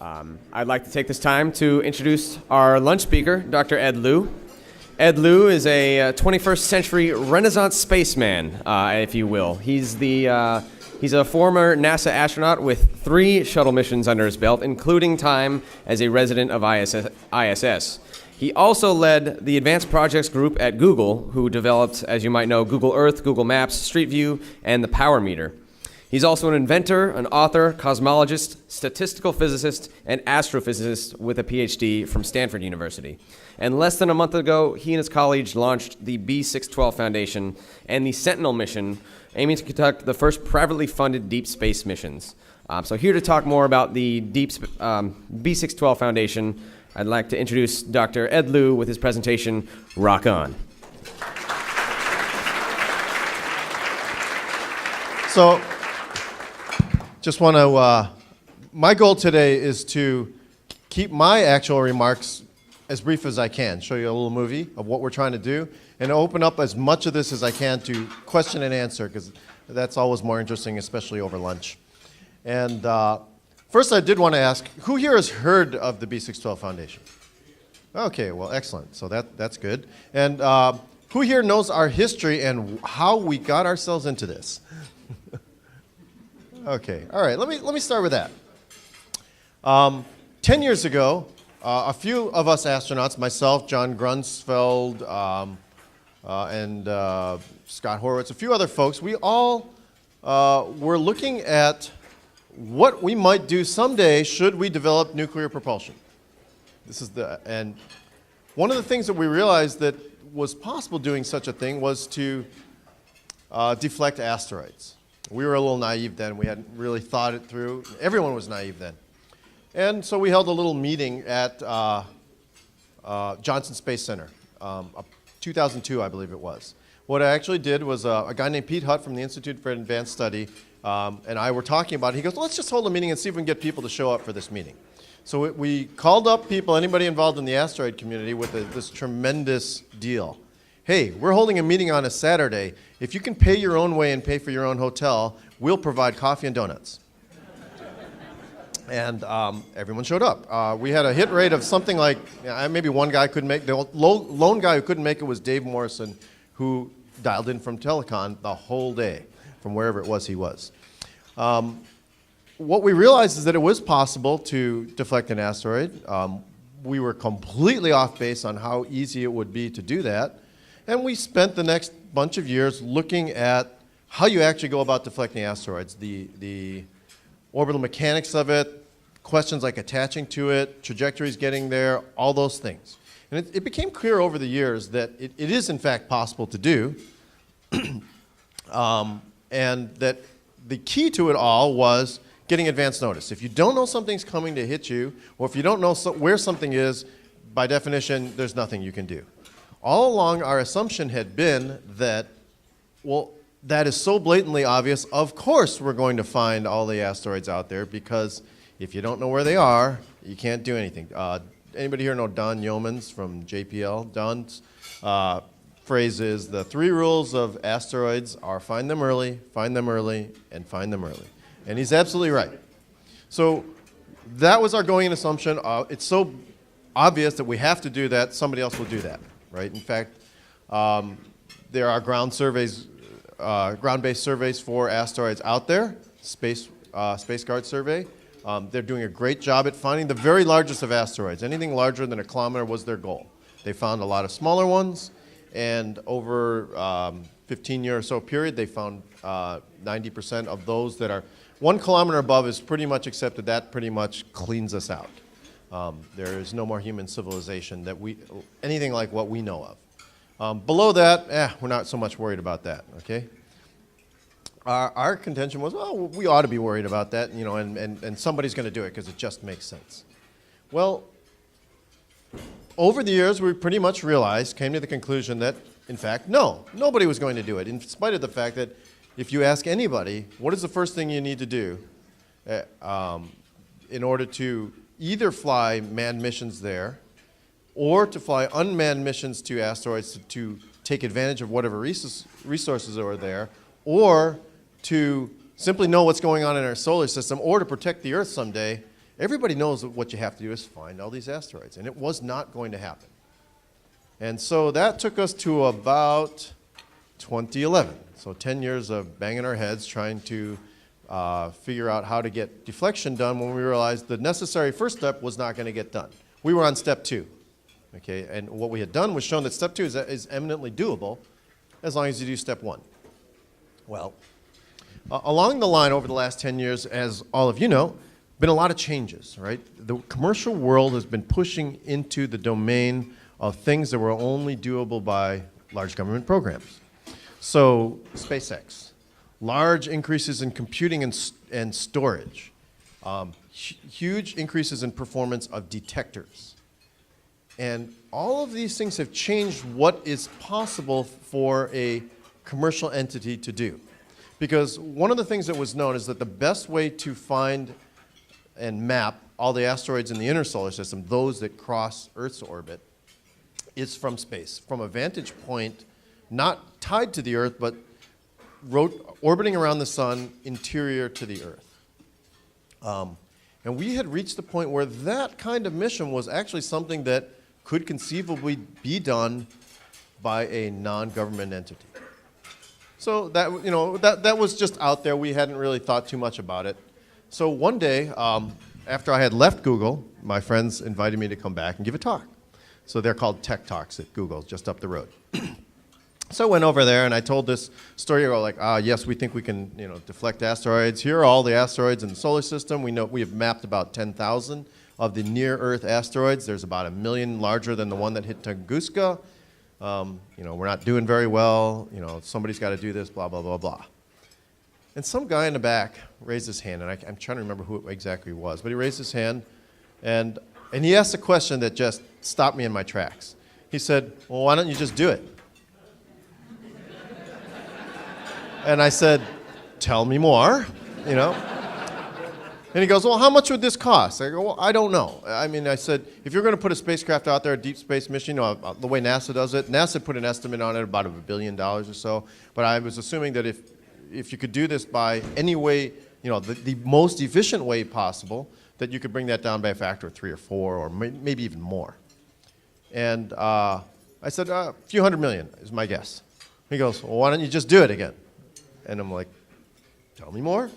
I'd like to take this time to introduce our lunch speaker, Dr. Ed Lu. Ed Lu is a 21st century Renaissance spaceman, if you will. He's a former NASA astronaut with 3 shuttle missions under his belt, including time as a resident of ISS. He also led the Advanced Projects group at Google, who developed, as you might know, Google Earth, Google Maps, Street View, and the Power Meter. He's also an inventor, an author, cosmologist, statistical physicist, and astrophysicist with a PhD from Stanford University. And less than a month ago, he and his colleagues launched the B612 Foundation and the Sentinel Mission, aiming to conduct the first privately funded deep space missions. So here to talk more about the B612 Foundation, I'd like to introduce Dr. Ed Lu with his presentation, Rock On. So, just want to, my goal today is to keep my actual remarks as brief as I can, show you a little movie of what we're trying to do, and open up as much of this as I can to question and answer, because that's always more interesting, especially over lunch. And first I did want to ask, who here has heard of the B612 Foundation? Okay, well, excellent. So that's good. And who here knows our history and how we got ourselves into this? Okay, all right, let me start with that. 10 years ago, a few of us astronauts, myself, John Grunsfeld, and Scott Horowitz, a few other folks, we all were looking at what we might do someday should we develop nuclear propulsion. And one of the things that we realized that was possible doing such a thing was to deflect asteroids. We were a little naive then. We hadn't really thought it through. Everyone was naive then. And so we held a little meeting at Johnson Space Center, 2002, I believe it was. What I actually did was a guy named Pete Hutt from the Institute for Advanced Study and I were talking about it. He goes, well, let's just hold a meeting and see if we can get people to show up for this meeting. So we called up people, anybody involved in the asteroid community, with this tremendous deal. Hey, we're holding a meeting on a Saturday. If you can pay your own way and pay for your own hotel, we'll provide coffee and donuts. And everyone showed up. We had a hit rate of something like, maybe one guy couldn't make, the lone guy who couldn't make it was Dave Morrison, who dialed in from Telecon the whole day, from wherever it was he was. What we realized is that it was possible to deflect an asteroid. We were completely off base on how easy it would be to do that. And we spent the next bunch of years looking at how you actually go about deflecting asteroids, the orbital mechanics of it, questions like attaching to it, trajectories getting there, all those things. And it became clear over the years that it is in fact possible to do, and that the key to it all was getting advance notice. If you don't know something's coming to hit you, or if you don't know where something is, by definition, there's nothing you can do. All along, our assumption had been that, well, that is so blatantly obvious, of course we're going to find all the asteroids out there, because if you don't know where they are, you can't do anything. Anybody here know Don Yeomans from JPL? Don's phrase is, the 3 rules of asteroids are find them early, and find them early. And he's absolutely right. So that was our going-in assumption. It's so obvious that we have to do that, somebody else will do that, right? In fact, there are ground surveys, ground-based surveys for asteroids out there, Space Guard survey. They're doing a great job at finding the very largest of asteroids. Anything larger than a kilometer was their goal. They found a lot of smaller ones, and over 15-year or so period, they found 90% of those that are 1 kilometer above is pretty much accepted. That pretty much cleans us out. There is no more human civilization that anything like what we know of. Below that, we're not so much worried about that, okay? Our contention was, well, we ought to be worried about that, you know, and somebody's going to do it because it just makes sense. Well, over the years, we pretty much came to the conclusion that, in fact, no, nobody was going to do it, in spite of the fact that if you ask anybody, what is the first thing you need to do in order to either fly manned missions there or to fly unmanned missions to asteroids to take advantage of whatever resources are there, or to simply know what's going on in our solar system, or to protect the Earth someday, everybody knows that what you have to do is find all these asteroids, and it was not going to happen. And so that took us to about 2011. So 10 years of banging our heads trying to figure out how to get deflection done when we realized the necessary first step was not going to get done. We were on step 2. Okay, and what we had done was shown that step 2 is eminently doable as long as you do step 1. Well, along the line over the last 10 years, as all of you know, been a lot of changes, right? The commercial world has been pushing into the domain of things that were only doable by large government programs. So SpaceX, large increases in computing and storage, huge increases in performance of detectors. And all of these things have changed what is possible for a commercial entity to do. Because one of the things that was known is that the best way to find and map all the asteroids in the inner solar system, those that cross Earth's orbit, is from space, from a vantage point not tied to the Earth, but orbiting around the sun interior to the Earth. And we had reached the point where that kind of mission was actually something that could conceivably be done by a non-government entity. So that, you know, that was just out there. We hadn't really thought too much about it. So one day, after I had left Google, my friends invited me to come back and give a talk. So they're called Tech Talks at Google, just up the road. So I went over there and I told this story about like, yes, we think we can, you know, deflect asteroids. Here are all the asteroids in the solar system. We know we have mapped about 10,000 of the near-Earth asteroids. There's about 1 million larger than the one that hit Tunguska. You know, we're not doing very well. You know, somebody's got to do this, blah, blah, blah, blah. And some guy in the back raised his hand, and I'm trying to remember who it exactly was, but he raised his hand, and he asked a question that just stopped me in my tracks. He said, well, why don't you just do it? And I said, tell me more, you know. And he goes, well, how much would this cost? I go, well, I don't know. I mean, I said, if you're going to put a spacecraft out there, a deep space mission, you know, the way NASA does it, NASA put an estimate on it about $1 billion or so. But I was assuming that if you could do this by any way, you know, the most efficient way possible, that you could bring that down by a factor of 3 or 4 or maybe even more. And I said, a few $100 million is my guess. He goes, well, why don't you just do it again? And I'm like, tell me more.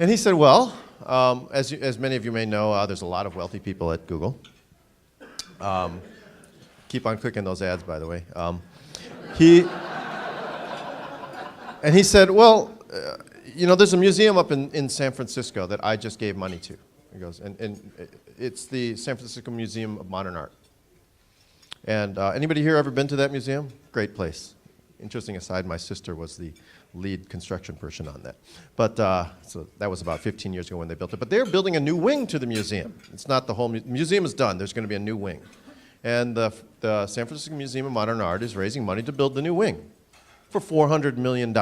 And he said, well, as many of you may know, there's a lot of wealthy people at Google. Keep on clicking those ads, by the way. And he said, well, you know, there's a museum up in San Francisco that I just gave money to. He goes, and it's the San Francisco Museum of Modern Art. And anybody here ever been to that museum? Great place. Interesting aside, my sister was the lead construction person on that. But so that was about 15 years ago when they built it. But they're building a new wing to the museum. It's not the whole museum is done. There's going to be a new wing. And the San Francisco Museum of Modern Art is raising money to build the new wing for $400 million.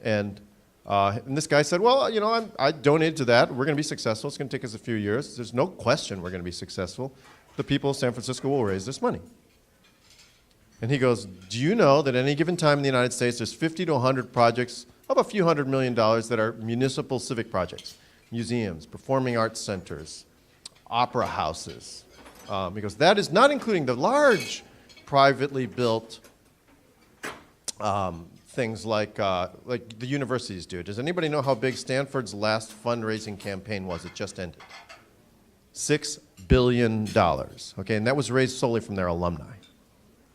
And this guy said, well, you know, I donated to that. We're going to be successful. It's going to take us a few years. There's no question we're going to be successful. The people of San Francisco will raise this money. And he goes, do you know that at any given time in the United States, there's 50 to 100 projects of a few $100 million that are municipal civic projects, museums, performing arts centers, opera houses. He goes, that is not including the large privately built things like the universities do. Does anybody know how big Stanford's last fundraising campaign was? It just ended. $6 billion, okay, and that was raised solely from their alumni.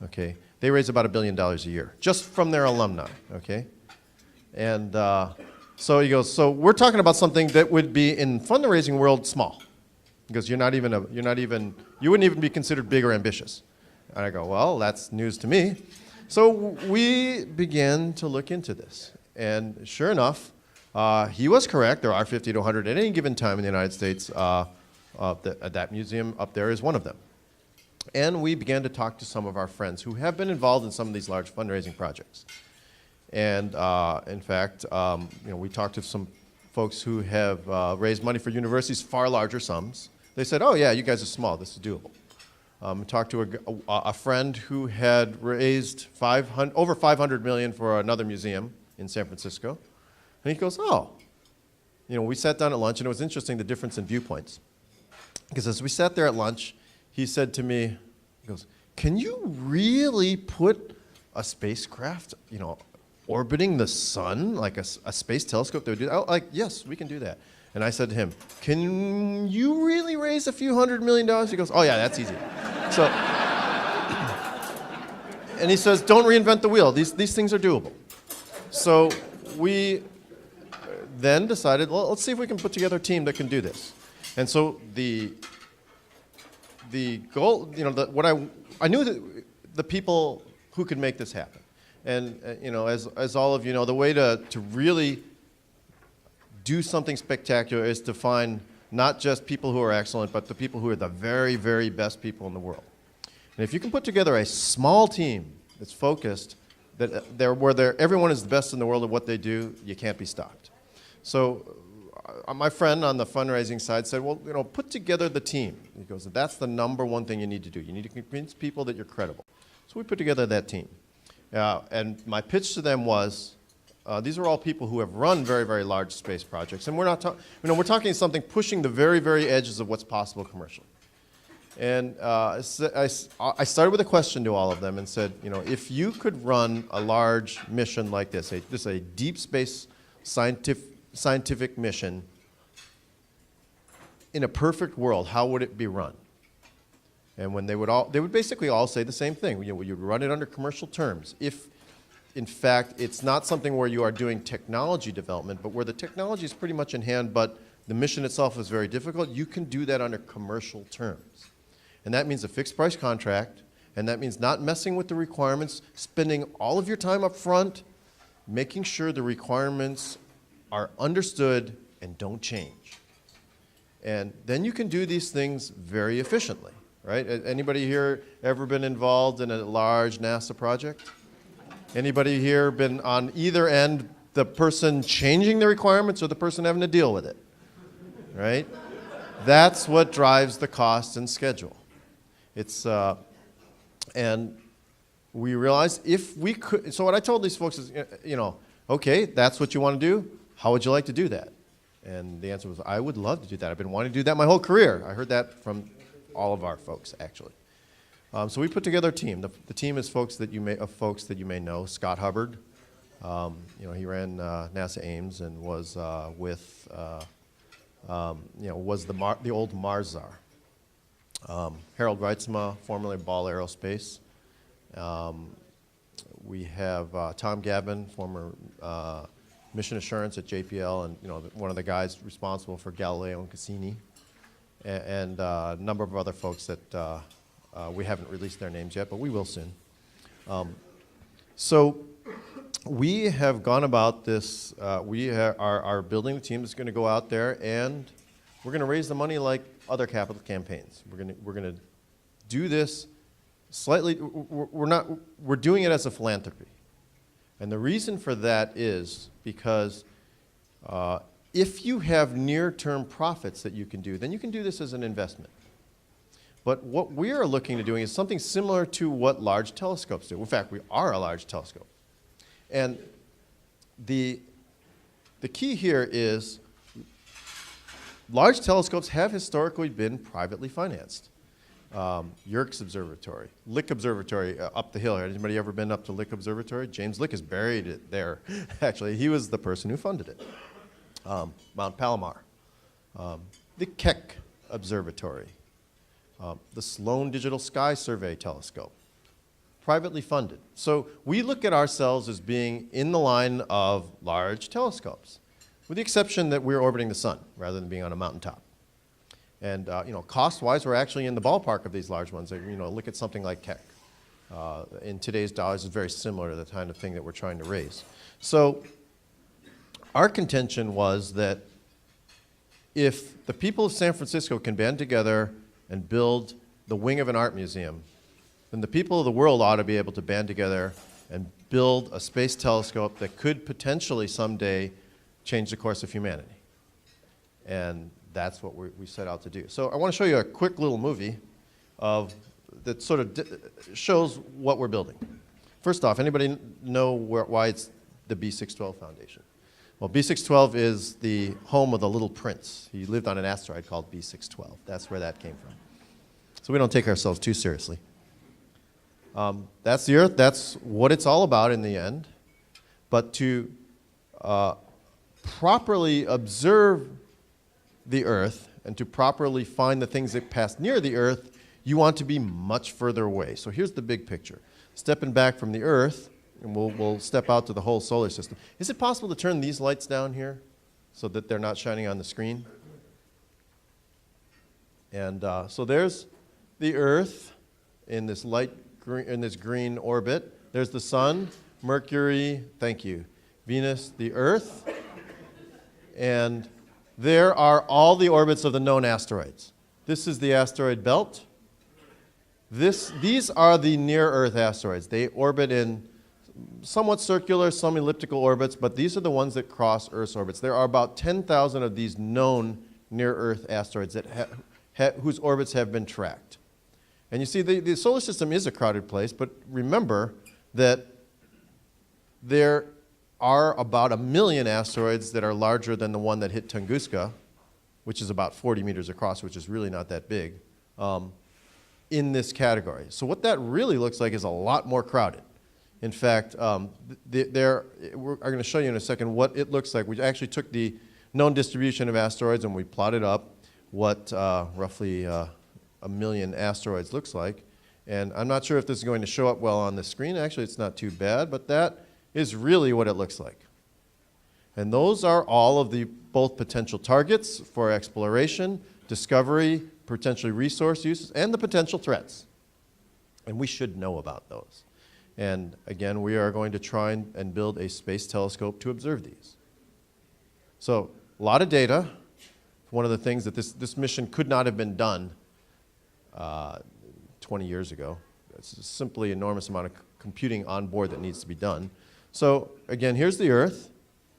Okay, they raise about $1 billion a year just from their alumni. Okay, and so he goes. So we're talking about something that would be in fundraising world small, because you wouldn't even be considered big or ambitious. And I go, well, that's news to me. So we began to look into this, and sure enough, he was correct. There are 50 to 100 at any given time in the United States. That museum up there is one of them. And we began to talk to some of our friends who have been involved in some of these large fundraising projects. And in fact, you know, we talked to some folks who have raised money for universities, far larger sums. They said, oh yeah, you guys are small, this is doable. We talked to a friend who had raised over $500 million for another museum in San Francisco. And he goes, oh, we sat down at lunch, and it was interesting, the difference in viewpoints. Because as we sat there at lunch, he said to me, he goes, "Can you really put a spacecraft, orbiting the sun, like a space telescope that would do that?" Like, yes, we can do that. And I said to him, "Can you really raise a few $100 million?" He goes, "Oh yeah, that's easy." So, and he says, "Don't reinvent the wheel. These things are doable." So we then decided, well, let's see if we can put together a team that can do this. And so the goal, I knew that the people who could make this happen. And as all of you know, the way to really do something spectacular is to find not just people who are excellent, but the people who are the very, very best people in the world. And if you can put together a small team that's focused, where everyone is the best in the world at what they do, you can't be stopped. So my friend on the fundraising side said, well, put together the team. He goes, that's the number one thing you need to do. You need to convince people that you're credible. So we put together that team. And my pitch to them was, these are all people who have run very, very large space projects. And we're not we're talking something pushing the very, very edges of what's possible commercially. And I started with a question to all of them and said, if you could run a large mission like this, a deep space scientific mission in a perfect world, how would it be run? And when they would basically all say the same thing. You'd run it under commercial terms. If, in fact, it's not something where you are doing technology development, but where the technology is pretty much in hand, but the mission itself is very difficult, you can do that under commercial terms. And that means a fixed price contract, and that means not messing with the requirements, spending all of your time up front, making sure the requirements are understood and don't change. And then you can do these things very efficiently, right? Anybody here ever been involved in a large NASA project? Anybody here been on either end, the person changing the requirements or the person having to deal with it, right? That's what drives the cost and schedule. And we realized if we could, so what I told these folks is, okay, that's what you want to do. How would you like to do that? And the answer was, I would love to do that. I've been wanting to do that my whole career. I heard that from all of our folks, actually. So we put together a team. The team is folks that you may know. Scott Hubbard, he ran NASA Ames and was with, was the old Mars czar. Harold Reitzma, formerly Ball Aerospace. We have Tom Gavin, former mission assurance at JPL, and one of the guys responsible for Galileo and Cassini, and a number of other folks that we haven't released their names yet, but we will soon. So we have gone about this. We are building the team that's going to go out there, and we're going to raise the money like other capital campaigns. We're going to do this slightly. We're doing it as a philanthropy, and the reason for that is because if you have near-term profits that you can do, then you can do this as an investment. But what we are looking to doing is something similar to what large telescopes do. In fact, we are a large telescope, and the key here is large telescopes have historically been privately financed. Yerkes Observatory, Lick Observatory up the hill. Anybody ever been up to Lick Observatory? James Lick is buried there. Actually, he was the person who funded it. Mount Palomar, the Keck Observatory, the Sloan Digital Sky Survey Telescope, privately funded. So we look at ourselves as being in the line of large telescopes, with the exception that we're orbiting the sun rather than being on a mountaintop. And cost-wise, we're actually in the ballpark of these large ones. Look at something like Keck. In today's dollars, is very similar to the kind of thing that we're trying to raise. So our contention was that if the people of San Francisco can band together and build the wing of an art museum, then the people of the world ought to be able to band together and build a space telescope that could potentially someday change the course of humanity. And that's what we set out to do. So I want to show you a quick little movie that sort of shows what we're building. First off, anybody know why it's the B612 Foundation? Well, B612 is the home of the Little Prince. He lived on an asteroid called B612. That's where that came from. So we don't take ourselves too seriously. That's the Earth. That's what it's all about in the end. But to properly observe the Earth and to properly find the things that pass near the Earth, you want to be much further away. So here's the big picture. Stepping back from the Earth, and we'll step out to the whole solar system. Is it possible to turn these lights down here so that they're not shining on the screen? And so there's the Earth in this green orbit. There's the Sun, Mercury, thank you, Venus, the Earth, and there are all the orbits of the known asteroids. This is the asteroid belt. These are the near-Earth asteroids. They orbit in somewhat circular, some elliptical orbits, but these are the ones that cross Earth's orbits. There are about 10,000 of these known near-Earth asteroids that whose orbits have been tracked. And you see, the solar system is a crowded place, but remember that there are about 1 million asteroids that are larger than the one that hit Tunguska, which is about 40 meters across, which is really not that big, in this category. So what that really looks like is a lot more crowded. In fact, we're going to show you in a second what it looks like. We actually took the known distribution of asteroids and we plotted up what roughly 1 million asteroids looks like. And I'm not sure if this is going to show up well on the screen. Actually, it's not too bad, but that is really what it looks like. And those are all of the both potential targets for exploration, discovery, potentially resource uses, and the potential threats. And we should know about those. And again, we are going to try and build a space telescope to observe these. So a lot of data. One of the things that this mission could not have been done 20 years ago. It's simply an enormous amount of computing on board that needs to be done. So again, here's the Earth.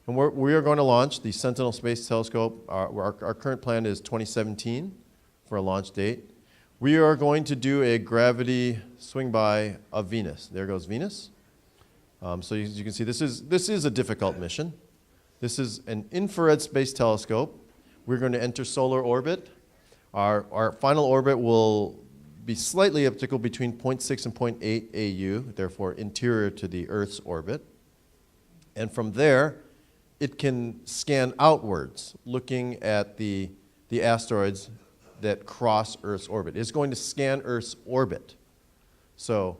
And we are going to launch the Sentinel Space Telescope. Our current plan is 2017 for a launch date. We are going to do a gravity swing by of Venus. There goes Venus. So as you can see, this is a difficult mission. This is an infrared space telescope. We're going to enter solar orbit. Our final orbit will be slightly elliptical between 0.6 and 0.8 AU, therefore interior to the Earth's orbit. And from there, it can scan outwards, looking at the asteroids that cross Earth's orbit. It's going to scan Earth's orbit. So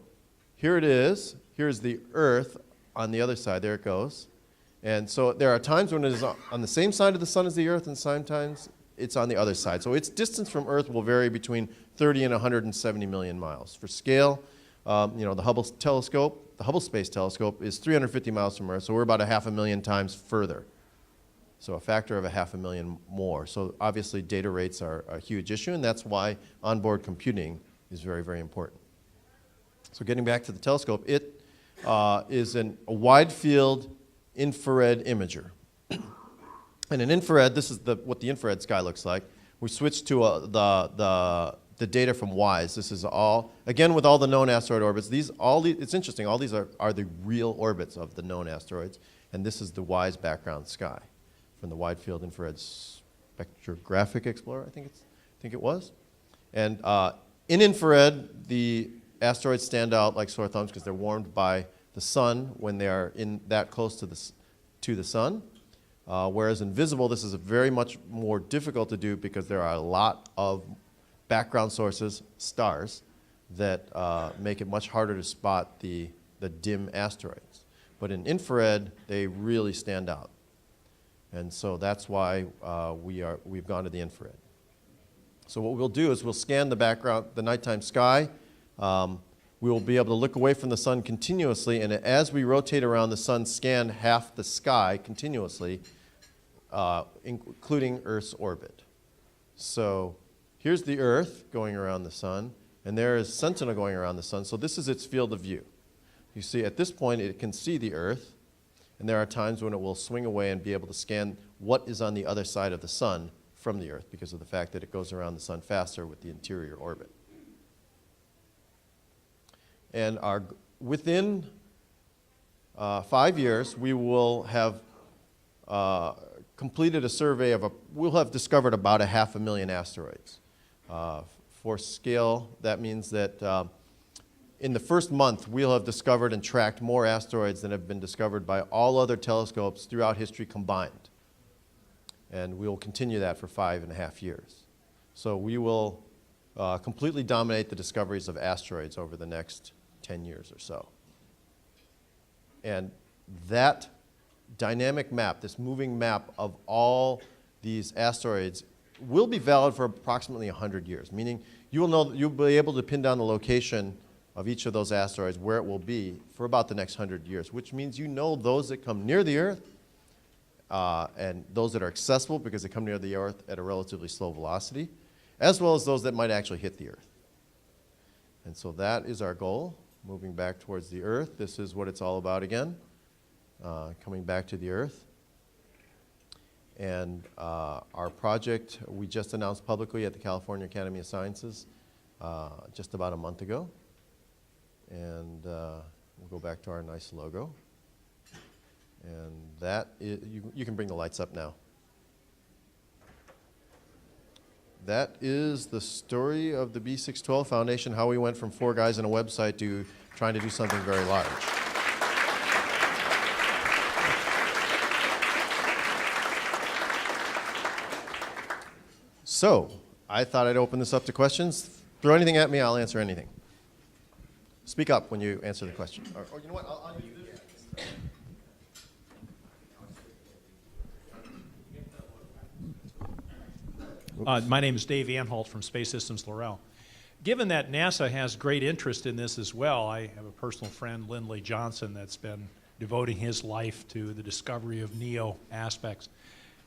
here it is. Here's the Earth on the other side. There it goes. And so there are times when it is on the same side of the sun as the Earth, and sometimes it's on the other side. So its distance from Earth will vary between 30 and 170 million miles. For scale, the Hubble telescope, the Hubble Space Telescope, is 350 miles from Earth, so we're about 500,000 times further. So a factor of 500,000 more. So obviously data rates are a huge issue, and that's why onboard computing is very, very important. So getting back to the telescope, it is a wide field infrared imager. And in infrared, this is what the infrared sky looks like. We switched to the data from WISE. This is all, again, with all the known asteroid orbits. It's interesting, all these are the real orbits of the known asteroids, and this is the WISE background sky from the Wide Field Infrared Spectrographic Explorer, I think it was. And in infrared, the asteroids stand out like sore thumbs because they're warmed by the sun when they are that close to the sun. Whereas in visible, this is very much more difficult to do because there are a lot of background sources, stars, that make it much harder to spot the dim asteroids. But in infrared, they really stand out. And so that's why we've gone to the infrared. So what we'll do is we'll scan the nighttime sky. We will be able to look away from the sun continuously, and as we rotate around the sun, scan half the sky continuously, including Earth's orbit. So here's the Earth going around the sun, and there is Sentinel going around the sun. So this is its field of view. You see, at this point, it can see the Earth, and there are times when it will swing away and be able to scan what is on the other side of the sun from the Earth because of the fact that it goes around the sun faster with the interior orbit. And within 5 years, we will have completed a survey of we'll have discovered about 500,000 asteroids. For scale, that means that in the first month, we'll have discovered and tracked more asteroids than have been discovered by all other telescopes throughout history combined. And we will continue that for 5.5 years. So we will completely dominate the discoveries of asteroids over the next 10 years or so. And that dynamic map, this moving map of all these asteroids, will be valid for approximately 100 years, meaning you'll be able to pin down the location of each of those asteroids, where it will be, for about the next 100 years, which means you know those that come near the Earth and those that are accessible because they come near the Earth at a relatively slow velocity, as well as those that might actually hit the Earth. And so that is our goal, moving back towards the Earth. This is what it's all about again, coming back to the Earth. And our project, we just announced publicly at the California Academy of Sciences just about a month ago. And we'll go back to our nice logo. And that is, you can bring the lights up now. That is the story of the B612 Foundation, how we went from 4 guys and a website to trying to do something very large. So, I thought I'd open this up to questions. Throw anything at me, I'll answer anything. Speak up when you answer the question. Or you know what, I'll use this. My name is Dave Anhalt from Space Systems Laurel. Given that NASA has great interest in this as well, I have a personal friend, Lindley Johnson, that's been devoting his life to the discovery of NEO aspects.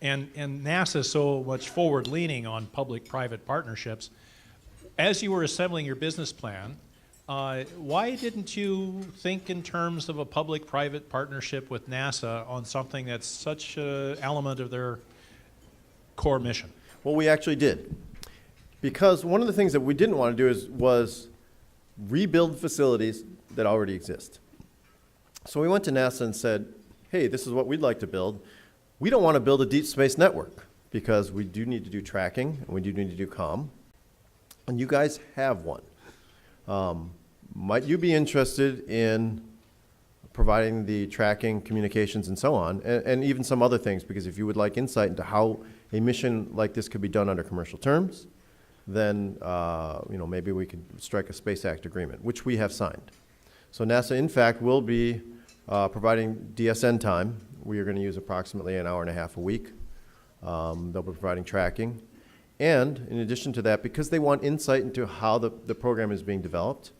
And NASA is so much forward-leaning on public-private partnerships. As you were assembling your business plan, why didn't you think in terms of a public-private partnership with NASA on something that's such an element of their core mission? Well, we actually did. Because one of the things that we didn't want to do was rebuild facilities that already exist. So we went to NASA and said, hey, this is what we'd like to build. We don't want to build a deep space network because we do need to do tracking and we do need to do comm. And you guys have one. Might you be interested in providing the tracking, communications, and so on, and even some other things, because if you would like insight into how a mission like this could be done under commercial terms, then maybe we could strike a Space Act agreement, which we have signed. So NASA, in fact, will be providing DSN time. We are going to use approximately 1.5 hours a week. They'll be providing tracking. And in addition to that, because they want insight into how the program is being developed,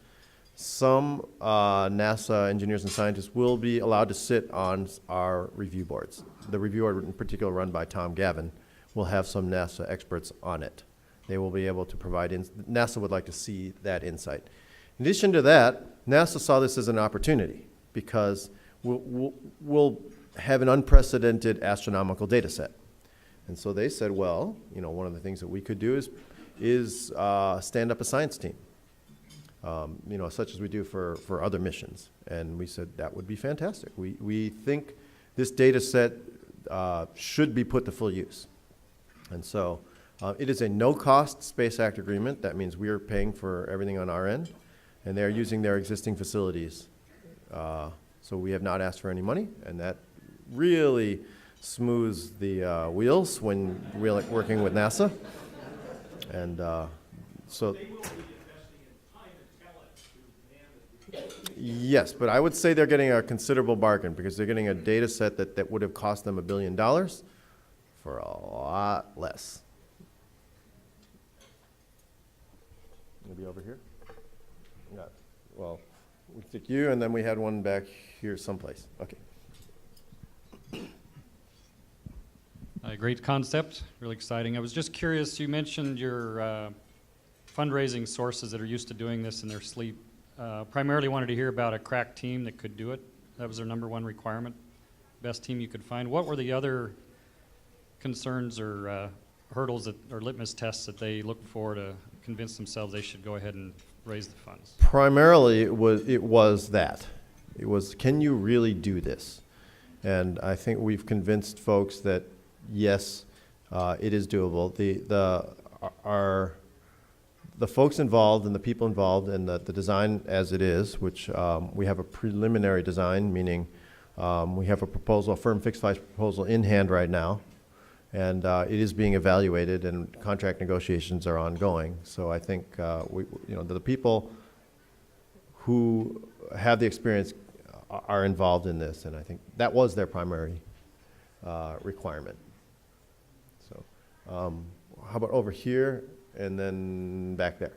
some NASA engineers and scientists will be allowed to sit on our review boards. The review board, in particular, run by Tom Gavin, will have some NASA experts on it. They will be able to provide, NASA would like to see that insight. In addition to that, NASA saw this as an opportunity because we'll have an unprecedented astronomical data set. And so they said, well, one of the things that we could do is stand up a science team, such as we do for other missions. And we said that would be fantastic. We think this data set should be put to full use. And so it is a no-cost Space Act agreement. That means we are paying for everything on our end, and they're using their existing facilities. So we have not asked for any money, and that really smooths the wheels when we're working with NASA. And so, yes, but I would say they're getting a considerable bargain because they're getting a data set that would have cost them $1 billion for a lot less. Maybe over here? Yeah. Well, we took you, and then we had one back here someplace. Okay. Great concept, really exciting. I was just curious, you mentioned your fundraising sources that are used to doing this in their sleep. Primarily wanted to hear about a crack team that could do it. That was their #1 requirement. Best team you could find. What were the other concerns or hurdles or litmus tests that they looked for to convince themselves they should go ahead and raise the funds? Primarily, it was that. It was, can you really do this? And I think we've convinced folks that, yes, it is doable. The folks involved and the people involved and the design as it is, which we have a preliminary design, meaning we have a proposal, a firm fixed price proposal in hand right now, and it is being evaluated and contract negotiations are ongoing. So I think the people who have the experience are involved in this, and I think that was their primary requirement. So how about over here and then back there?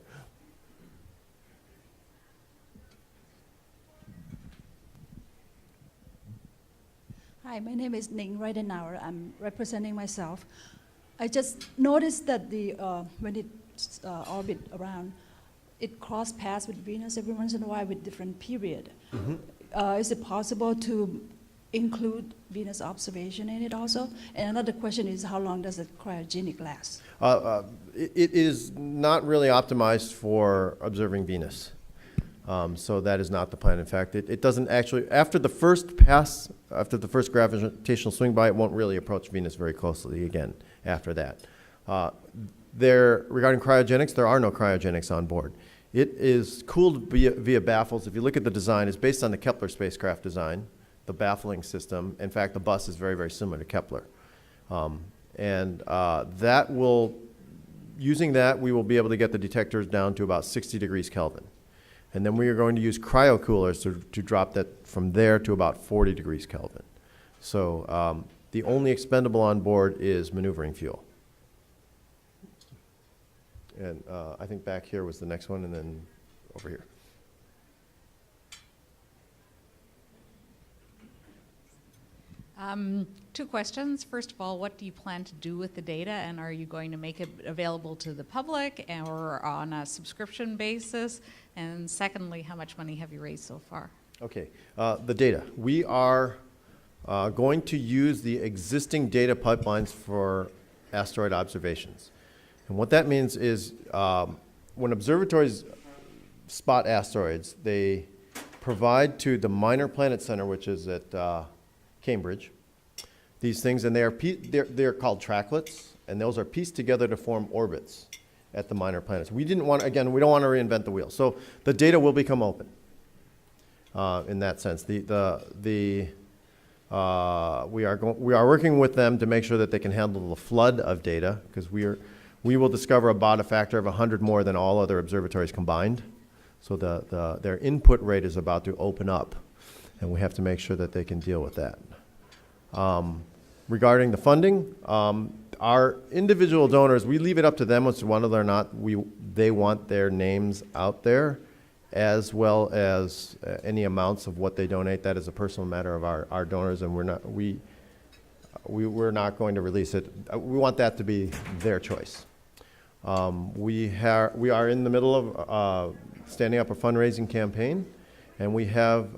Hi, my name is Ning Reidenauer. I'm representing myself. I just noticed that when it orbit around, it cross paths with Venus every once in a while with different period. Mm-hmm. Is it possible to include Venus observation in it also? And another question is, how long does it cryogenic last? It is not really optimized for observing Venus. So that is not the plan. In fact, it doesn't actually, after the first pass, after the first gravitational swing by, it won't really approach Venus very closely again after that. Regarding cryogenics, there are no cryogenics on board. It is cooled via baffles. If you look at the design, it's based on the Kepler spacecraft design, the baffling system. In fact, the bus is very, very similar to Kepler. Using that, we will be able to get the detectors down to about 60 degrees Kelvin. And then we are going to use cryocoolers to drop that from there to about 40 degrees Kelvin. So the only expendable on board is maneuvering fuel. And I think back here was the next one, and then over here. Two questions. First of all, what do you plan to do with the data, and are you going to make it available to the public or on a subscription basis? And secondly, how much money have you raised so far? Okay, the data. We are going to use the existing data pipelines for asteroid observations. And what that means is when observatories spot asteroids, they provide to the Minor Planet Center, which is at Cambridge, these things, and they're called tracklets, and those are pieced together to form orbits at the minor planets. We don't want to reinvent the wheel. So the data will become open in that sense. We are working with them to make sure that they can handle the flood of data, because we will discover about a factor of 100 more than all other observatories combined. So their input rate is about to open up, and we have to make sure that they can deal with that. Regarding the funding, our individual donors, we leave it up to them as to whether or not they want their names out there, as well as any amounts of what they donate. That is a personal matter of our donors, and we're not going to release it. We want that to be their choice. We are in the middle of standing up a fundraising campaign, and we have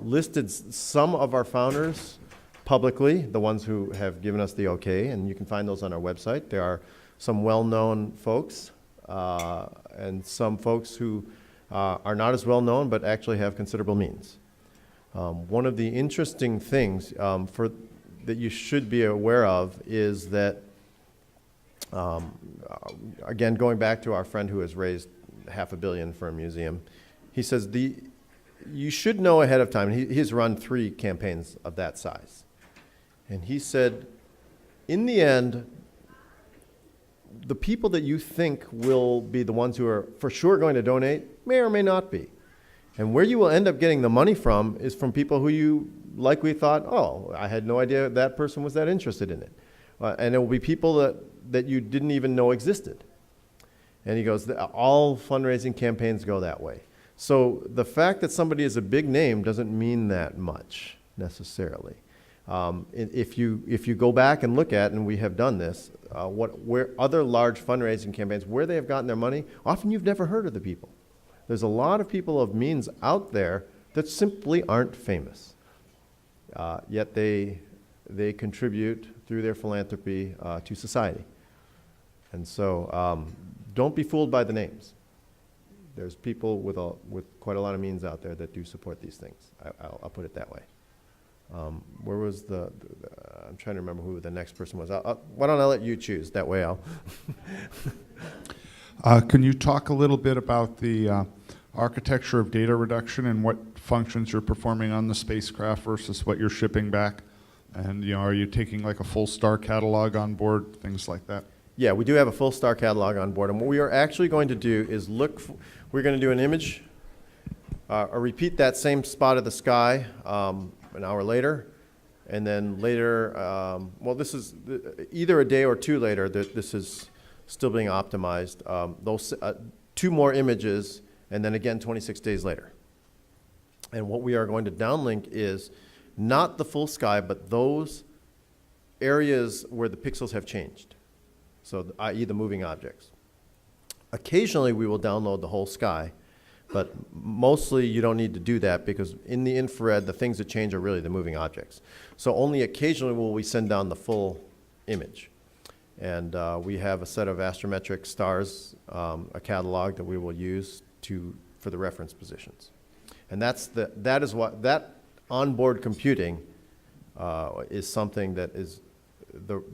listed some of our founders publicly, the ones who have given us the okay, and you can find those on our website. There are some well-known folks and some folks who are not as well-known but actually have considerable means. One of the interesting things that you should be aware of is that, again, going back to our friend who has raised $500 million for a museum, he says you should know ahead of time. He has run 3 campaigns of that size. And he said, in the end, the people that you think will be the ones who are for sure going to donate may or may not be. And where you will end up getting the money from is from people who you likely thought, oh, I had no idea that person was that interested in it. And it will be people that you didn't even know existed. And he goes, all fundraising campaigns go that way. So the fact that somebody is a big name doesn't mean that much necessarily. If you go back and look at, and we have done this, where other large fundraising campaigns, where they have gotten their money, often you've never heard of the people. There's a lot of people of means out there that simply aren't famous, yet they contribute through their philanthropy to society. And so don't be fooled by the names. There's people with quite a lot of means out there that do support these things. I'll put it that way. Where was I'm trying to remember who the next person was. Why don't I let you choose? That way I'll. Can you talk a little bit about the architecture of data reduction and what functions you're performing on the spacecraft versus what you're shipping back? And are you taking like a full star catalog on board, things like that? Yeah, we do have a full star catalog on board, and what we are actually going to do is we're going to do an image, or repeat that same spot of the sky an hour later, and then later, well, this is either a day or two later that this is still being optimized. Those 2 more images, and then again 26 days later. And what we are going to downlink is not the full sky, but those areas where the pixels have changed. So, i.e. the moving objects. Occasionally, we will download the whole sky, but mostly you don't need to do that because in the infrared, the things that change are really the moving objects. So only occasionally will we send down the full image. And we have a set of astrometric stars, a catalog that we will use for the reference positions. And that onboard computing is something that is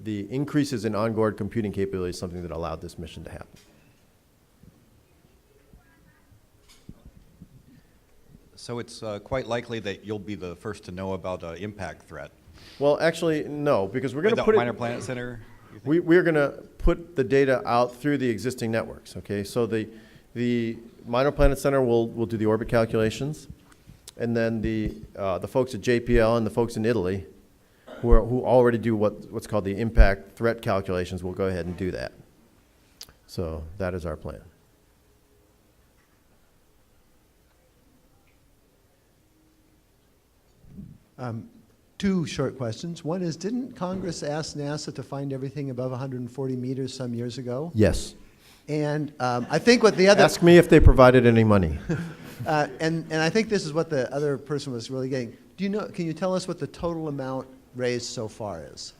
the increases in onboard computing capability is something that allowed this mission to happen. So it's quite likely that you'll be the first to know about an impact threat. Well, actually, no, because we're going to At put the Minor Planet Center? We're going to put the data out through the existing networks. Okay, so the Minor Planet Center will do the orbit calculations, and then the folks at JPL and the folks in Italy, who already do what's called the impact threat calculations, will go ahead and do that. So that is our plan. Two short questions. One is, didn't Congress ask NASA to find everything above 140 meters some years ago? Yes. And I think what the other... Ask me if they provided any money. and I think this is what the other person was really getting. Can you tell us what the total amount raised so far is?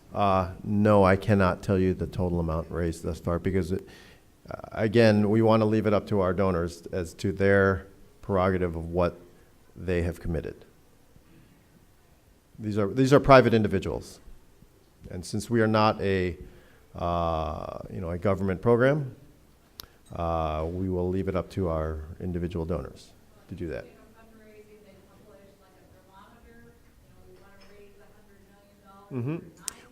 No, I cannot tell you the total amount raised thus far because, again, we want to leave it up to our donors as to their prerogative of what they have committed. These are private individuals, and since we are not a government program, we will leave it up to our individual donors to do that.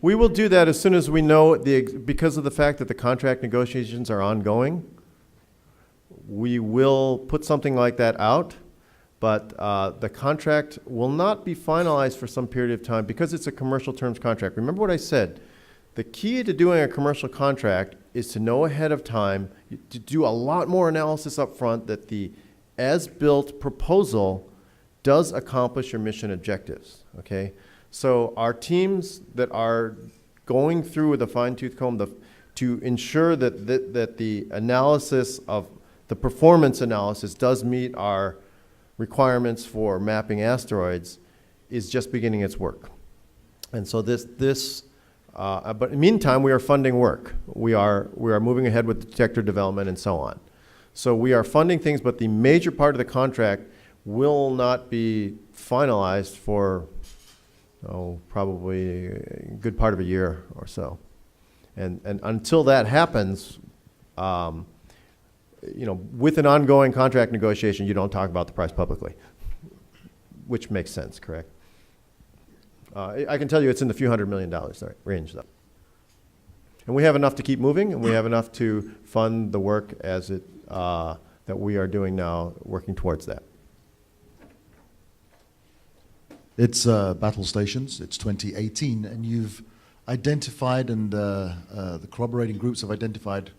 We will do that as soon as we know because of the fact that the contract negotiations are ongoing. We will put something like that out. But the contract will not be finalized for some period of time because it's a commercial terms contract. Remember what I said. The key to doing a commercial contract is to know ahead of time, to do a lot more analysis up front that the as-built proposal does accomplish your mission objectives, okay? So our teams that are going through with a fine-tooth comb to ensure that the analysis of the performance analysis does meet our requirements for mapping asteroids is just beginning its work. And so but in the meantime, we are funding work. We are moving ahead with the detector development and so on. So we are funding things, but the major part of the contract will not be finalized for, probably a good part of a year or so. And until that happens, with an ongoing contract negotiation, you don't talk about the price publicly, which makes sense, correct? I can tell you it's in the few $100 million range, though. And we have enough to keep moving, and we have enough to fund the work that we are doing now, working towards that. It's battle stations. It's 2018, and you've identified, and the corroborating groups have identified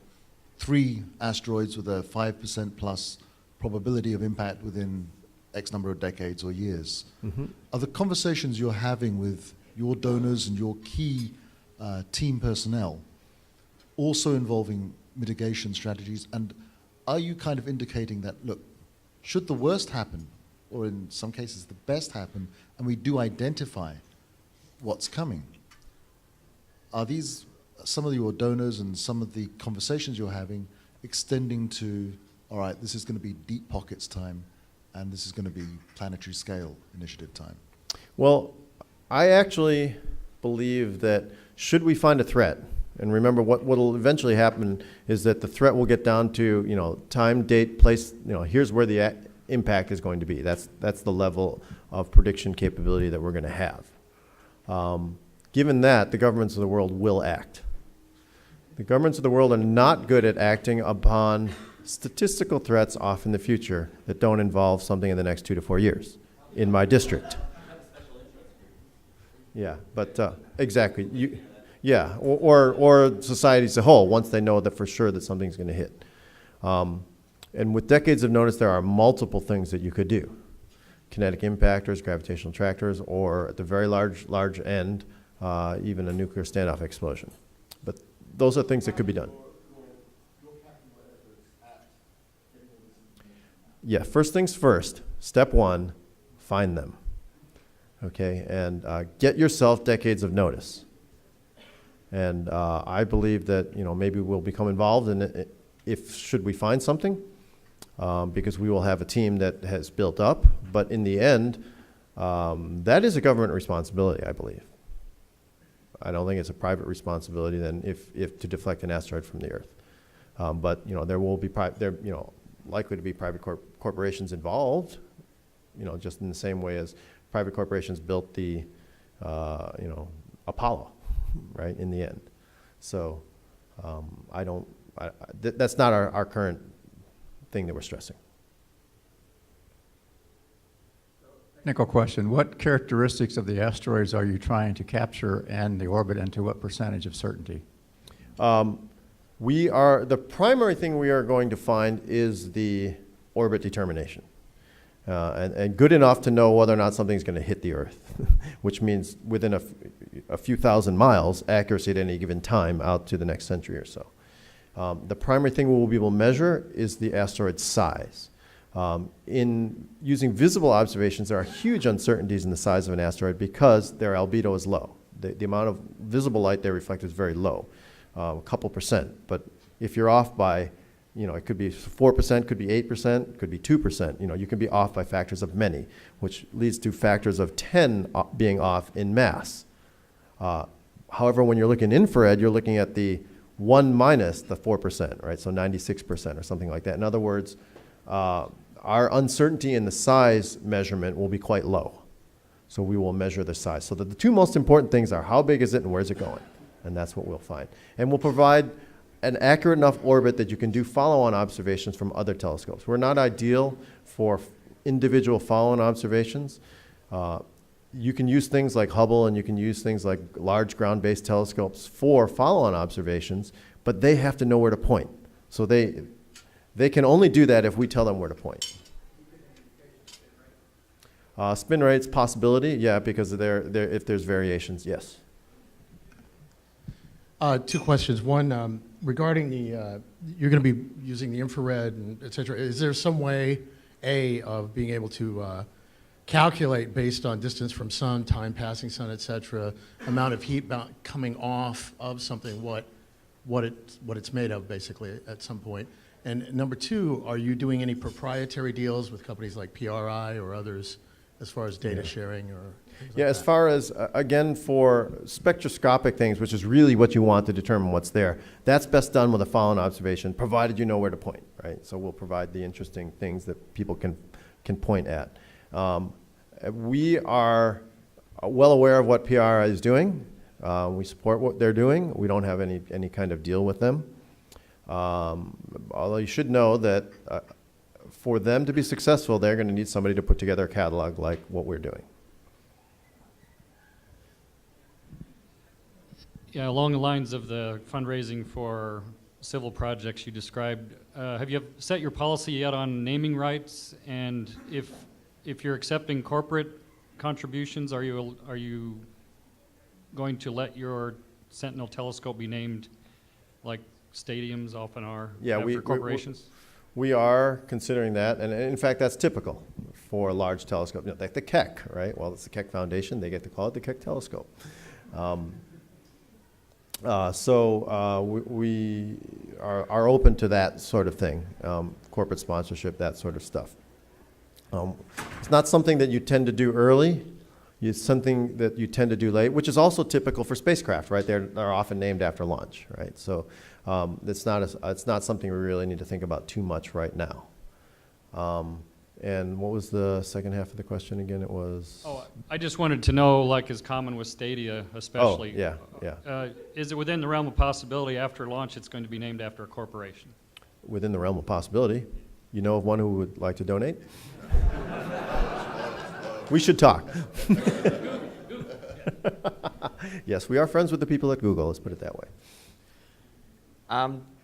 3 asteroids with a 5% plus probability of impact within X number of decades or years. Mm-hmm. Are the conversations you're having with your donors and your key team personnel also involving mitigation strategies? And are you kind of indicating that, look, should the worst happen, or in some cases the best happen, and we do identify what's coming, are these some of your donors and some of the conversations you're having extending to, all right, this is going to be deep pockets time, and this is going to be planetary scale initiative time? Well, I actually believe that should we find a threat, and remember what will eventually happen is that the threat will get down to, time, date, place, here's where the impact is going to be. That's the level of prediction capability that we're going to have. Given that, the governments of the world will act. The governments of the world are not good at acting upon statistical threats off in the future that don't involve something in the next 2 to 4 years in my district. Yeah, but exactly. Or society as a whole, once they know that for sure that something's going to hit. And with decades of notice, there are multiple things that you could do. Kinetic impactors, gravitational attractors, or at the very large end, even a nuclear standoff explosion. But those are things that could be done. Yeah, first things first. Step one, find them. Okay, and get yourself decades of notice. And I believe that maybe we'll become involved in it should we find something, because we will have a team that has built up. But in the end, that is a government responsibility, I believe. I don't think it's a private responsibility then if to deflect an asteroid from the Earth. But there will be likely to be private corporations involved. Just in the same way as private corporations built the Apollo, right, in the end. So that's not our current thing that we're stressing. Technical question. What characteristics of the asteroids are you trying to capture and the orbit, and to what percentage of certainty? The primary thing we are going to find is the orbit determination. And good enough to know whether or not something's going to hit the Earth, which means within a few thousand miles, accuracy at any given time out to the next century or so. The primary thing we will be able to measure is the asteroid size. In using visible observations, there are huge uncertainties in the size of an asteroid because their albedo is low. The amount of visible light they reflect is very low, a couple percent. But if you're off by, it could be 4%, could be 8%, could be 2%. You can be off by factors of many, which leads to factors of 10 being off in mass. However, when you're looking infrared, you're looking at the 1 minus the 4%, right? So 96% or something like that. In other words, our uncertainty in the size measurement will be quite low. So we will measure the size. So the two most important things are how big is it and where's it going? And that's what we'll find. And we'll provide an accurate enough orbit that you can do follow-on observations from other telescopes. We're not ideal for individual follow-on observations. You can use things like Hubble and you can use things like large ground-based telescopes for follow-on observations, but they have to know where to point. So they can only do that if we tell them where to point. Spin rates, possibility, yeah, because if there's variations, yes. 2 questions. One, regarding you're going to be using the infrared and et cetera. Is there some way, of being able to calculate based on distance from sun, time passing sun, et cetera, amount of heat coming off of something, what it's made of, basically, at some point? And number 2, are you doing any proprietary deals with companies like PRI or others as far as data sharing or things like as that? far as, again, for spectroscopic things, which is really what you want to determine what's there, that's best done with a follow-on observation, provided you know where to point, right? So we'll provide the interesting things that people can point at. We are well aware of what PRI is doing. We support what they're doing. We don't have any kind of deal with them. Although you should know that for them to be successful, they're going to need somebody to put together a catalog like what we're doing. Yeah, along the lines of the fundraising for civil projects you described, have you set your policy yet on naming rights? And if you're accepting corporate contributions, are you going to let your Sentinel telescope be named like stadiums often are for corporations? We are considering that, and in fact, that's typical for a large telescope. Like the Keck, right? Well, it's the Keck Foundation. They get to call it the Keck Telescope. We are open to that sort of thing, corporate sponsorship, that sort of stuff. It's not something that you tend to do early. It's something that you tend to do late, which is also typical for spacecraft, right? They're often named after launch, right? So it's not something we really need to think about too much right now. And what was the second half of the question again? It was... Oh, I just wanted to know, like is common with Stadia especially. Oh, yeah. Is it within the realm of possibility after launch it's going to be named after a corporation? Within the realm of possibility. You know of one who would like to donate? We should talk. Yes, we are friends with the people at Google, let's put it that way.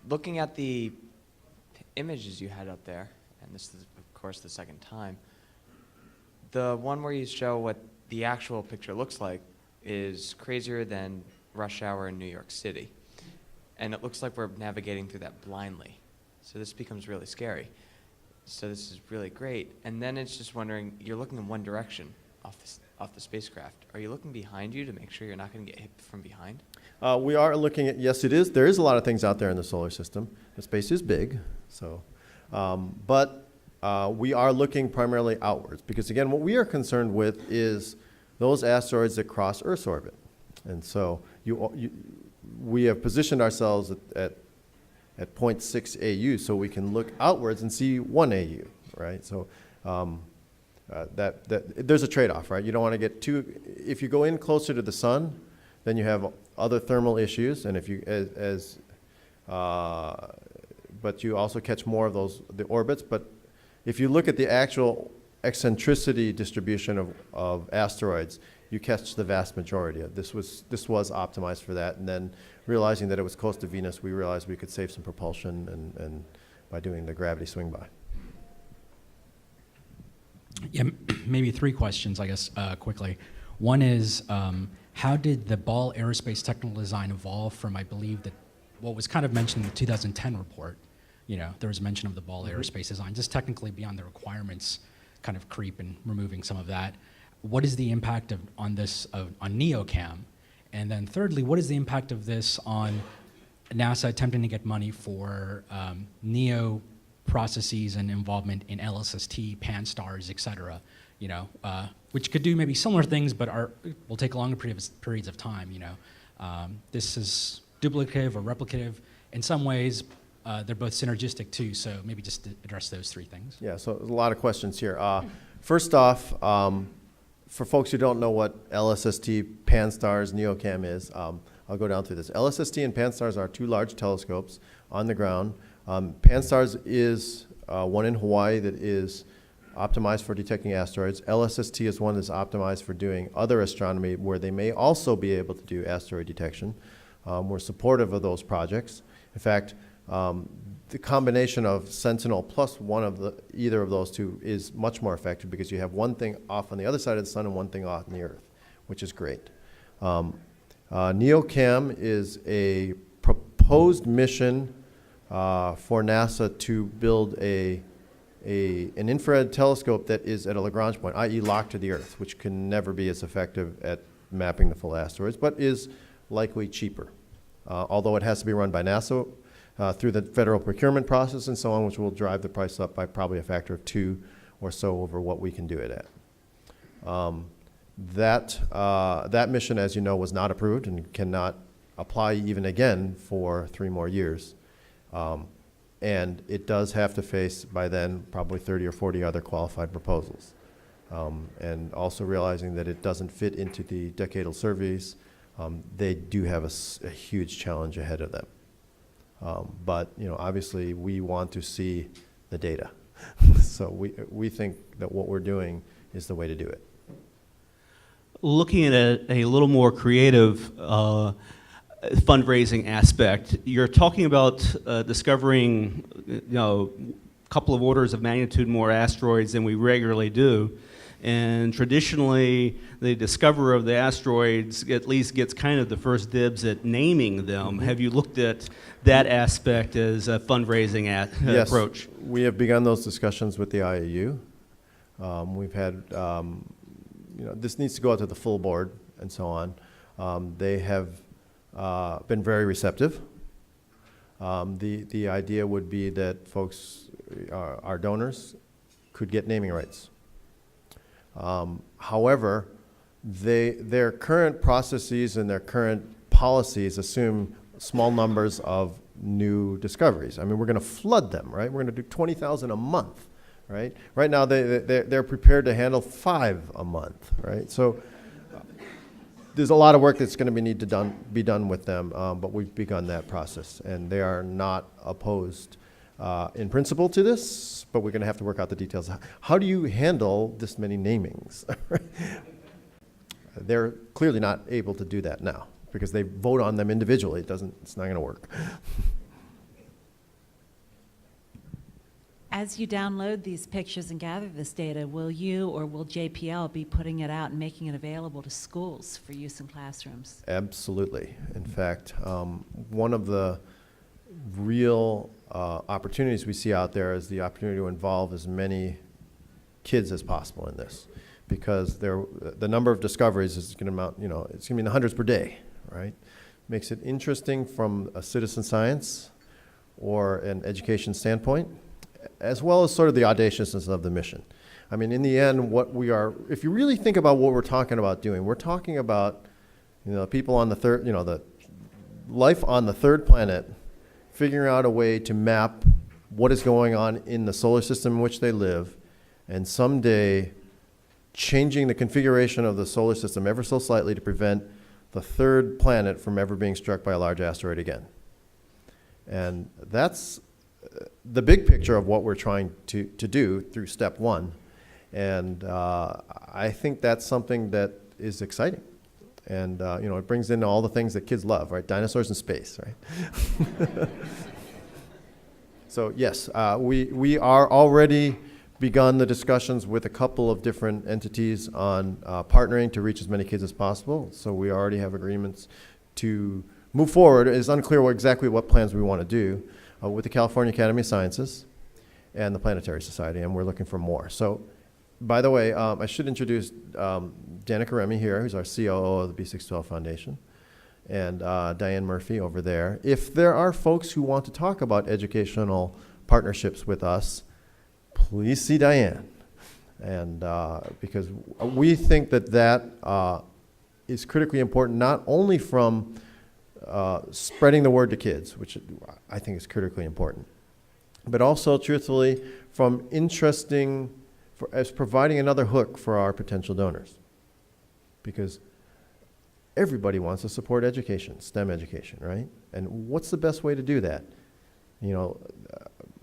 Looking at the images you had up there, and this is, of course, the second time, the one where you show what the actual picture looks like is crazier than rush hour in New York City. And it looks like we're navigating through that blindly. So this becomes really scary. So this is really great. And then it's just wondering, you're looking in one direction off the spacecraft. Are you looking behind you to make sure you're not going to get hit from behind? We are looking at, yes, it is. There is a lot of things out there in the solar system. The space is big, so. But we are looking primarily outwards because, again, what we are concerned with is those asteroids that cross Earth's orbit. And so we have positioned ourselves at 0.6 AU so we can look outwards and see 1 AU, right? So there's a trade-off, right? You don't want to get too, if you go in closer to the sun, then you have other thermal issues, and if you, but you also catch more of the orbits. But if you look at the actual eccentricity distribution of asteroids, you catch the vast majority of this was optimized for that, and then realizing that it was close to Venus, we realized we could save some propulsion and by doing the gravity swing by. Yeah, maybe 3 questions, I guess, quickly. One is, how did the Ball Aerospace technical design evolve from, I believe, what was kind of mentioned in the 2010 report? You know, there was mention of the Ball Aerospace design, just technically beyond the requirements, kind of creep and removing some of that. What is the impact on this on NeoCam? And then thirdly, what is the impact of this on NASA attempting to get money for NEO processes and involvement in LSST, pan-stars, et cetera, you know, which could do maybe similar things, but will take longer periods of time, you know. This is duplicative or replicative. In some ways, they're both synergistic too, so maybe just to address those 3 things. Yeah, so there's a lot of questions here. First off, for folks who don't know what LSST, pan-stars, NeoCam is, I'll go down through this. LSST and pan-stars are 2 large telescopes on the ground. Pan-stars is one in Hawaii that is optimized for detecting asteroids. LSST is one that's optimized for doing other astronomy where they may also be able to do asteroid detection. We're supportive of those projects. In fact, the combination of Sentinel plus either of those 2 is much more effective because you have one thing off on the other side of the sun and one thing off on the Earth, which is great. NeoCam is a proposed mission for NASA to build an infrared telescope that is at a Lagrange point, i.e. locked to the Earth, which can never be as effective at mapping the full asteroids, but is likely cheaper. Although it has to be run by NASA through the federal procurement process and so on, which will drive the price up by probably a factor of 2 or so over what we can do it at. That mission, as you know, was not approved and cannot apply even again for 3 more years. And it does have to face, by then, probably 30 or 40 other qualified proposals. And also realizing that it doesn't fit into the decadal surveys, they do have a huge challenge ahead of them. But you know, obviously, we want to see the data. So we think that what we're doing is the way to do it. Looking at a little more creative fundraising aspect, you're talking about discovering, you know, a couple of orders of magnitude more asteroids than we regularly do. And traditionally, the discoverer of the asteroids at least gets kind of the first dibs at naming them. Have you looked at that aspect as a fundraising yes, approach? We have begun those discussions with the IAU. We've had, you know, this needs to go out to the full board and so on. They have been very receptive. The idea would be that folks, our donors, could get naming rights. However, their current processes and their current policies assume small numbers of new discoveries. I mean, we're going to flood them, right? We're going to do 20,000 a month, right? Right now, they're prepared to handle 5 a month, right? So there's a lot of work that's going to be done with them, but we've begun that process, and they are not opposed in principle to this, but we're going to have to work out the details. How do you handle this many namings? They're clearly not able to do that now because they vote on them individually. It's not going to work. As you download these pictures and gather this data, will you or will JPL be putting it out and making it available to schools for use in classrooms? Absolutely. In fact, one of the real opportunities we see out there is the opportunity to involve as many kids as possible in this, because the number of discoveries is going to amount, it's going to be in the hundreds per day, right? Makes it interesting from a citizen science or an education standpoint, as well as sort of the audaciousness of the mission. I mean, in the end, if you really think about what we're talking about doing, we're talking about, people on the third, the life on the third planet, figuring out a way to map what is going on in the solar system in which they live, and someday changing the configuration of the solar system ever so slightly to prevent the third planet from ever being struck by a large asteroid again. And that's the big picture of what we're trying to do through step 1. And I think that's something that is exciting. And it brings in all the things that kids love, right? Dinosaurs in space, right? So yes, we are already begun the discussions with a couple of different entities on partnering to reach as many kids as possible. So we already have agreements to move forward. It's unclear exactly what plans we want to do with the California Academy of Sciences and the Planetary Society, and we're looking for more. So, by the way, I should introduce Danica Remy here, who's our COO of the B612 Foundation, and Diane Murphy over there. If there are folks who want to talk about educational partnerships with us, please see Diane. And because we think that is critically important, not only from spreading the word to kids, which I think is critically important, but also, truthfully, from as providing another hook for our potential donors. Because everybody wants to support education, STEM education, right? And what's the best way to do that?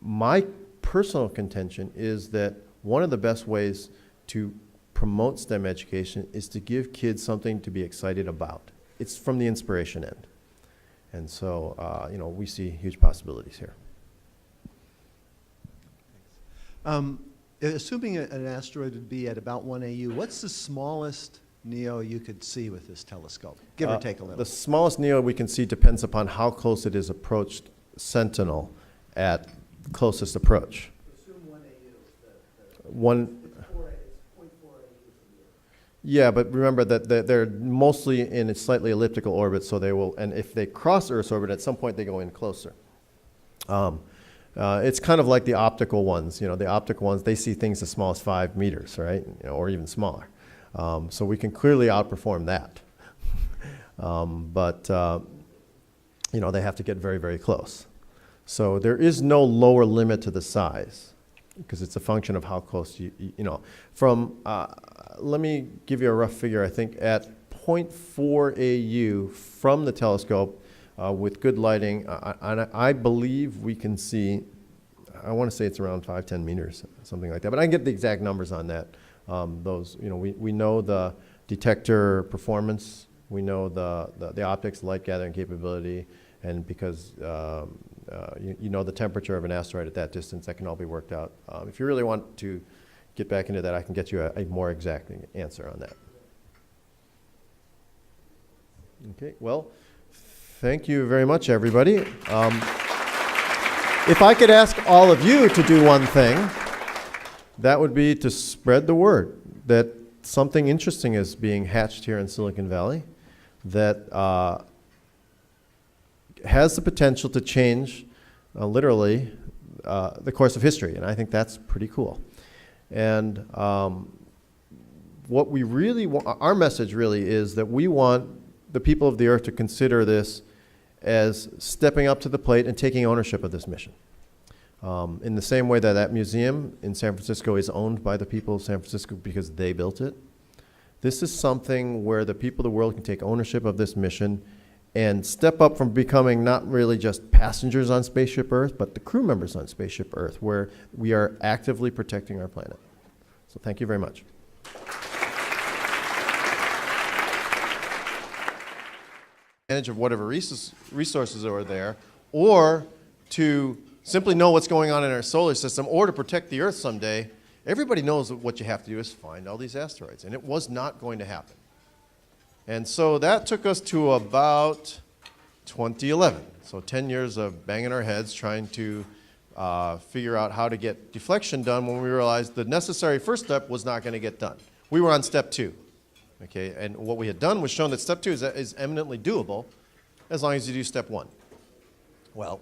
My personal contention is that one of the best ways to promote STEM education is to give kids something to be excited about. It's from the inspiration end. And so, we see huge possibilities here. Assuming an asteroid would be at about 1 AU, what's the smallest NEO you could see with this telescope? Give or take a little. The smallest NEO we can see depends upon how close it is approached Sentinel at closest approach. Assume 1 AU. One. It's 0.4 AU. Yeah, but remember that they're mostly in a slightly elliptical orbit, so they will, and if they cross Earth's orbit, at some point they go in closer. It's kind of like the optical ones. The optical ones, they see things as small as 5 meters, right? Or even smaller. So we can clearly outperform that. But they have to get very, very close. So there is no lower limit to the size, because it's a function of how close let me give you a rough figure. I think at 0.4 AU from the telescope, with good lighting, I believe we can see, I want to say it's around 5-10 meters, something like that. But I can get the exact numbers on that. We know the detector performance, we know the optics, light gathering capability, and because the temperature of an asteroid at that distance, that can all be worked out. If you really want to get back into that, I can get you a more exact answer on that. Okay, well, thank you very much, everybody. If I could ask all of you to do one thing, that would be to spread the word that something interesting is being hatched here in Silicon Valley that has the potential to change, literally, the course of history. And I think that's pretty cool. And what we really want, our message really is that we want the people of the Earth to consider this as stepping up to the plate and taking ownership of this mission. In the same way that that museum in San Francisco is owned by the people of San Francisco because they built it, this is something where the people of the world can take ownership of this mission and step up from becoming not really just passengers on Spaceship Earth, but the crew members on Spaceship Earth, where we are actively protecting our planet. So thank you very much. Advantage of whatever resources are there, or to simply know what's going on in our solar system, or to protect the Earth someday. Everybody knows that what you have to do is find all these asteroids, and it was not going to happen. And so that took us to about 2011. So 10 years of banging our heads trying to figure out how to get deflection done when we realized the necessary first step was not going to get done. We were on step 2. Okay, and what we had done was shown that step 2 is eminently doable as long as you do step 1. Well,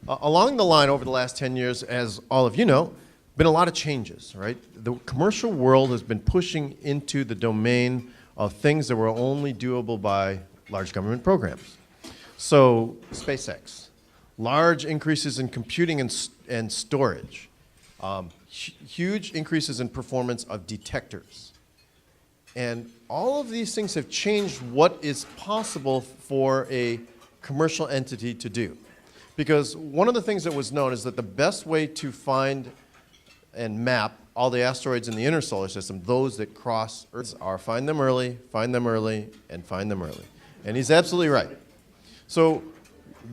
along the line over the last 10 years, as all of you know, been a lot of changes, right? The commercial world has been pushing into the domain of things that were only doable by large government programs. So SpaceX, large increases in computing and storage, huge increases in performance of detectors. And all of these things have changed what is possible for a commercial entity to do. Because one of the things that was known is that the best way to find and map all the asteroids in the inner solar system, those that cross Earth, are find them early, and find them early. And he's absolutely right. So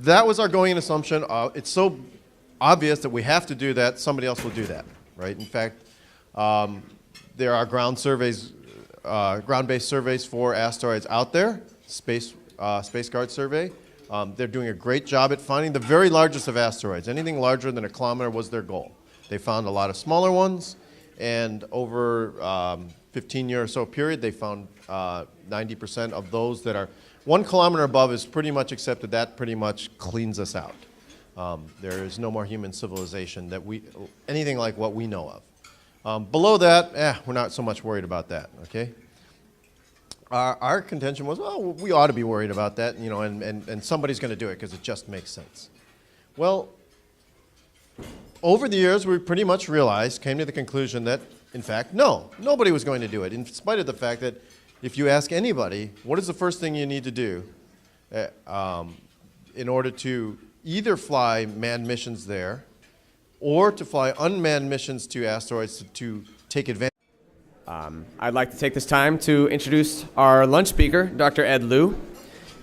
that was our going assumption. It's so obvious that we have to do that, somebody else will do that, right? In fact, there are ground-based surveys for asteroids out there, Space Guard Survey. They're doing a great job at finding the very largest of asteroids. Anything larger than a kilometer was their goal. They found a lot of smaller ones, and over 15-year or so period, they found 90% of those that are 1 kilometer above is pretty much accepted. That pretty much cleans us out. There is no more human civilization that anything like what we know of. Below that, we're not so much worried about that, okay? Our contention was, well, we ought to be worried about that, you know, and somebody's going to do it because it just makes sense. Well, over the years, we pretty much came to the conclusion that, in fact, no, nobody was going to do it, in spite of the fact that if you ask anybody, what is the first thing you need to do in order to either fly manned missions there or to fly unmanned missions to asteroids to take advantage. I'd like to take this time to introduce our lunch speaker, Dr. Ed Lu.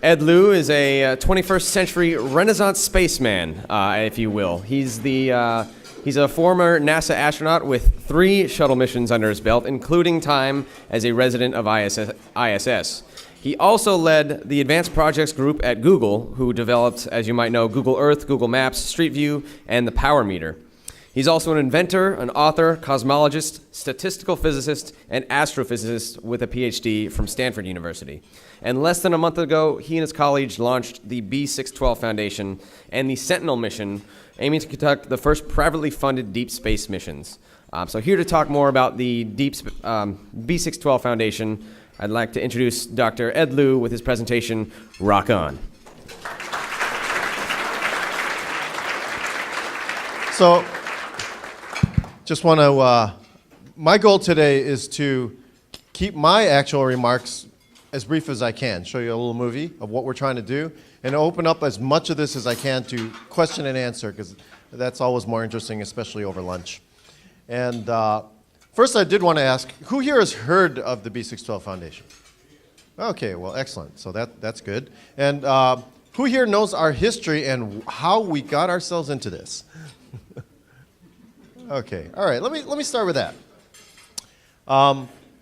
Ed Lu is a 21st century Renaissance spaceman, if you will. He's a former NASA astronaut with 3 shuttle missions under his belt, including time as a resident of ISS. He also led the Advanced Projects Group at Google, who developed, as you might know, Google Earth, Google Maps, Street View, and the Power Meter. He's also an inventor, an author, cosmologist, statistical physicist, and astrophysicist with a PhD from Stanford University. And less than a month ago, he and his colleagues launched the B612 Foundation and the Sentinel Mission, aiming to conduct the first privately funded deep space missions. So here to talk more about the B612 Foundation, I'd like to introduce Dr. Ed Lu with his presentation, Rock On. So, just want to, my goal today is to keep my actual remarks as brief as I can, show you a little movie of what we're trying to do, and open up as much of this as I can to question and answer, because that's always more interesting, especially over lunch. And first I did want to ask, who here has heard of the B612 Foundation? Okay, well, excellent. So that's good. And who here knows our history and how we got ourselves into this? Okay, all right, let me start with that.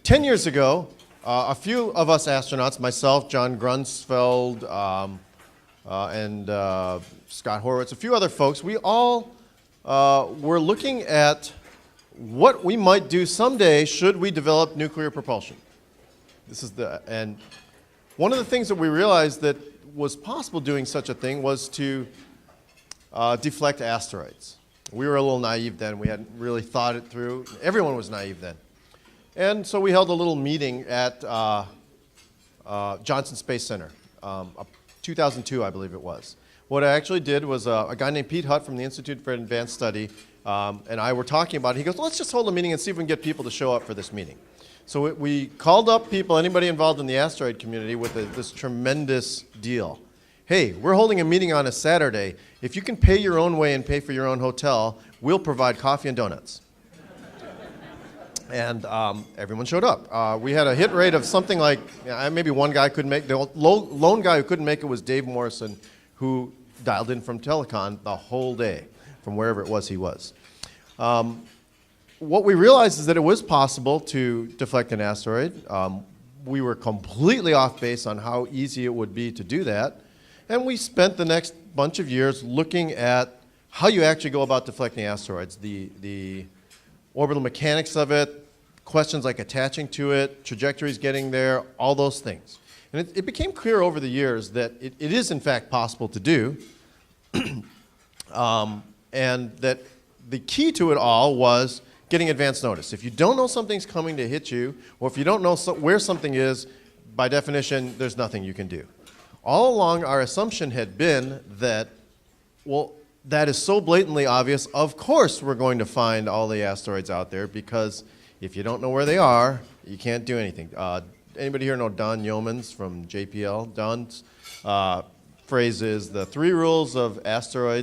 10 years ago, a few of us astronauts, myself, John Grunsfeld, and Scott Horowitz, a few other folks, we all were looking at what we might do someday should we develop nuclear propulsion. And one of the things that we realized that was possible doing such a thing was to deflect asteroids. We were a little naive then. We hadn't really thought it through. Everyone was naive then. And so we held a little meeting at Johnson Space Center, 2002, I believe it was. What I actually did was a guy named Pete Hutt from the Institute for Advanced Study and I were talking about it. He goes, let's just hold a meeting and see if we can get people to show up for this meeting. So we called up people, anybody involved in the asteroid community, with this tremendous deal. Hey, we're holding a meeting on a Saturday. If you can pay your own way and pay for your own hotel, we'll provide coffee and donuts. And everyone showed up. We had a hit rate of something like, maybe one guy couldn't make, the lone guy who couldn't make it was Dave Morrison, who dialed in from Telecon the whole day, from wherever it was he was. What we realized is that it was possible to deflect an asteroid. We were completely off base on how easy it would be to do that. And we spent the next bunch of years looking at how you actually go about deflecting asteroids, the orbital mechanics of it, questions like attaching to it, trajectories getting there, all those things. And it became clear over the years that it is in fact possible to do, and that the key to it all was getting advance notice. If you don't know something's coming to hit you, or if you don't know where something is, by definition, there's nothing you can do. All along, our assumption had been that, well, that is so blatantly obvious, of course we're going to find all the asteroids out there, because if you don't know where they are, you can't do anything. Anybody here know Don Yeomans from JPL? Don's phrase is the 3 rules of asteroids.